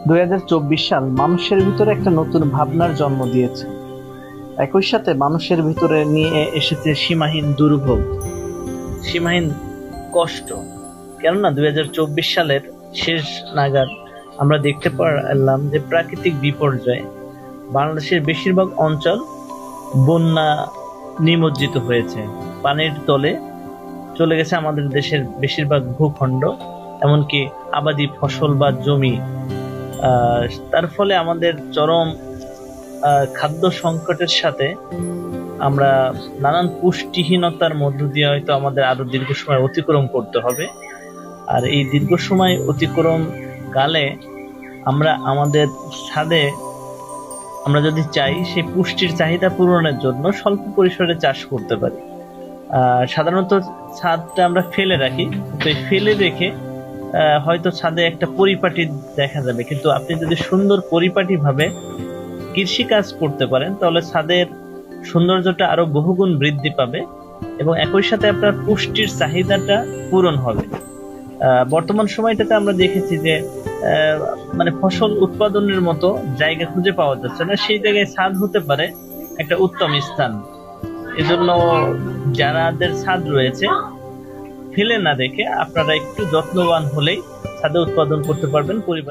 2024 সাল মানুষের ভিতরে একটা নতুন ভাবনার জন্ম দিয়েছে। একই সাথে মানুষের ভিতরে নিয়ে এসেছে সীমাহীন দুর্ভোগ, সীমাহীন কষ্ট। কেননা 2024 সালের শেষ নাগাদ আমরা দেখতে পারলাম যে প্রাকৃতিক বিপর্যয়ে বাংলাদেশের বেশিরভাগ অঞ্চল বন্যা নিমজ্জিত হয়েছে। পানির তলে চলে গেছে আমাদের দেশের বেশিরভাগ ভূখণ্ড, এমনকি আবাদি ফসল বা জমি। তার ফলে আমাদের চরম খাদ্য সংকটের সাথে আমরা নানান পুষ্টিহীনতার মধ্য দিয়ে হয়তো আমাদের আরো দীর্ঘ সময় অতিক্রম করতে হবে। আর এই দীর্ঘ সময় অতিক্রম কালে আমরা আমাদের ছাদে আমরা যদি চাই সেই পুষ্টির চাহিদা পূরণের জন্য স্বল্প পরিসরে চাষ করতে পারি। সাধারণত ছাদটা আমরা ফেলে রাখি, তো ফেলে রেখে হয়তো ছাদে একটা পরিপাটি দেখা যাবে, কিন্তু আপনি যদি সুন্দর পরিপাটি ভাবে কৃষি কাজ করতে পারেন তাহলে ছাদের সৌন্দর্যটা আরো বহুগুণ বৃদ্ধি পাবে এবং একই সাথে আপনার পুষ্টির চাহিদাটা পূরণ হবে। বর্তমান সময়টাতে আমরা দেখেছি যে মানে ফসল উৎপাদনের মতো জায়গা খুঁজে পাওয়া যাচ্ছে না, সেই জায়গায় ছাদ হতে পারে একটা উত্তম স্থান। এজন্য যারাদের ছাদ রয়েছে ফেলে না রেখে আপনারা একটু যত্নবান হলেই ছাদে উৎপাদন করতে পারবেন। পরিবার